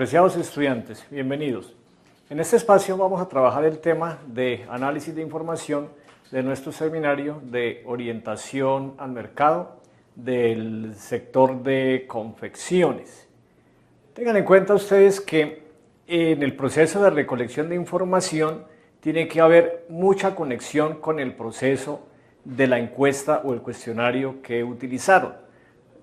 Apreciados estudiantes, bienvenidos. En este espacio vamos a trabajar el tema de análisis de información de nuestro seminario de orientación al mercado del sector de confecciones. Tengan en cuenta ustedes que en el proceso de recolección de información tiene que haber mucha conexión con el proceso de la encuesta o el cuestionario que utilizaron.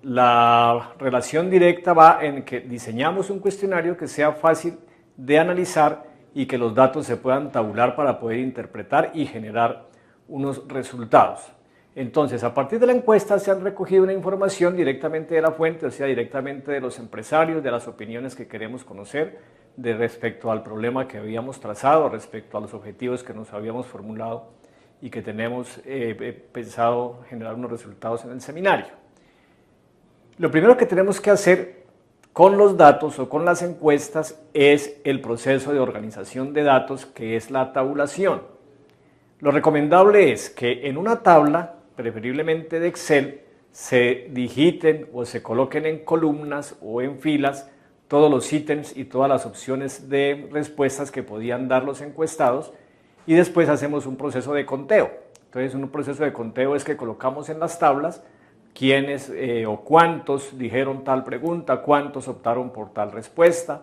La relación directa va en que diseñamos un cuestionario que sea fácil de analizar y que los datos se puedan tabular para poder interpretar y generar unos resultados. Entonces, a partir de la encuesta se han recogido una información directamente de la fuente, o sea, directamente de los empresarios, de las opiniones que queremos conocer respecto al problema que habíamos trazado, respecto a los objetivos que nos habíamos formulado y que tenemos pensado generar unos resultados en el seminario. Lo primero que tenemos que hacer con los datos o con las encuestas es el proceso de organización de datos, que es la tabulación. Lo recomendable es que en una tabla, preferiblemente de Excel, se digiten o se coloquen en columnas o en filas todos los ítems y todas las opciones de respuestas que podían dar los encuestados, y después hacemos un proceso de conteo. Entonces, un proceso de conteo es que colocamos en las tablas quiénes o cuántos dijeron tal pregunta, cuántos optaron por tal respuesta,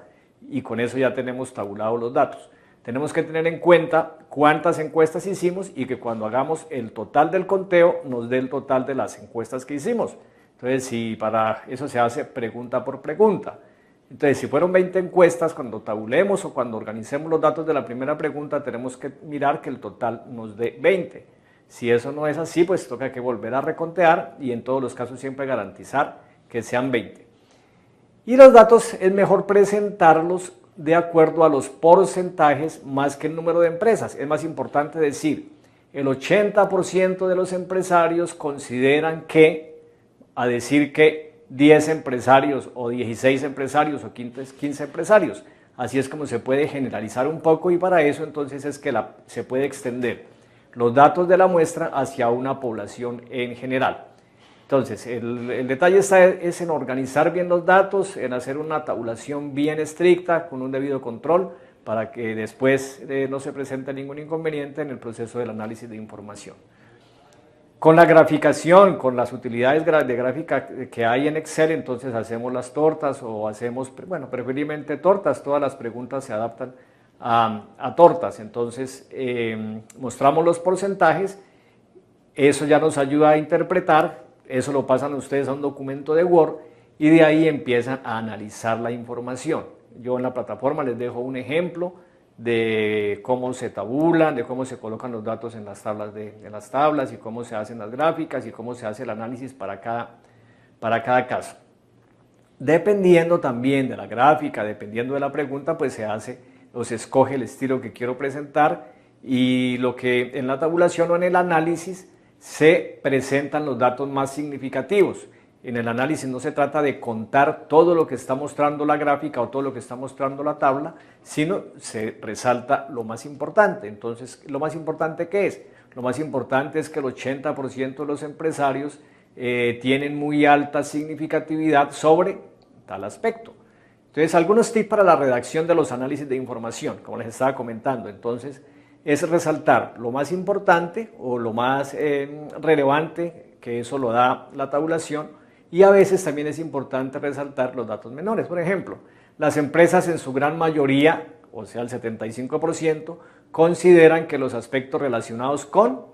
y con eso ya tenemos tabulados los datos. Tenemos que tener en cuenta cuántas encuestas hicimos y que cuando hagamos el total del conteo nos dé el total de las encuestas que hicimos. Entonces, si para eso se hace pregunta por pregunta. Entonces, si fueron 20 encuestas, cuando tabulemos o cuando organicemos los datos de la primera pregunta, tenemos que mirar que el total nos dé 20. Si eso no es así, pues toca que volver a recontear y en todos los casos siempre garantizar que sean 20. Y los datos es mejor presentarlos de acuerdo a los porcentajes más que el número de empresas. Es más importante decir, el 80% de los empresarios consideran que, a decir que 10 empresarios o 16 empresarios o 15 empresarios. Así es como se puede generalizar un poco, y para eso entonces es que se puede extender los datos de la muestra hacia una población en general. Entonces, el detalle es en organizar bien los datos, en hacer una tabulación bien estricta, con un debido control, para que después no se presente ningún inconveniente en el proceso del análisis de información. Con la graficación, con las utilidades de gráfica que hay en Excel, entonces hacemos las tortas o hacemos, bueno, preferiblemente tortas. Todas las preguntas se adaptan a tortas. Entonces mostramos los porcentajes, eso ya nos ayuda a interpretar, eso lo pasan ustedes a un documento de Word y de ahí empiezan a analizar la información. Yo en la plataforma les dejo un ejemplo de cómo se tabulan, de cómo se colocan los datos en las tablas y cómo se hacen las gráficas y cómo se hace el análisis para cada caso. Dependiendo también de la gráfica, dependiendo de la pregunta, pues se hace o se escoge el estilo que quiero presentar, y lo que en la tabulación o en el análisis se presentan los datos más significativos. En el análisis no se trata de contar todo lo que está mostrando la gráfica o todo lo que está mostrando la tabla, sino se resalta lo más importante. Entonces, ¿lo más importante qué es? Lo más importante es que el 80% de los empresarios tienen muy alta significatividad sobre tal aspecto. Entonces, algunos tips para la redacción de los análisis de información, como les estaba comentando. Entonces, es resaltar lo más importante o lo más relevante, que eso lo da la tabulación, y a veces también es importante resaltar los datos menores. Por ejemplo, las empresas en su gran mayoría, o sea el 75%, consideran que los aspectos relacionados con,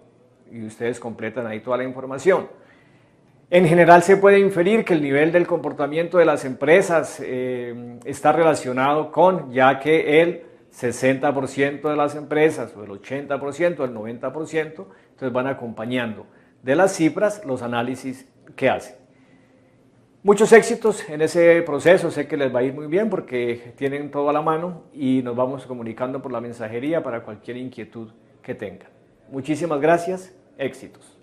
y ustedes completan ahí toda la información. En general se puede inferir que el nivel del comportamiento de las empresas está relacionado con, ya que el 60% de las empresas, o el 80%, o el 90%, entonces van acompañando de las cifras los análisis que hacen. Muchos éxitos en ese proceso, sé que les va a ir muy bien porque tienen todo a la mano y nos vamos comunicando por la mensajería para cualquier inquietud que tengan. Muchísimas gracias, éxitos.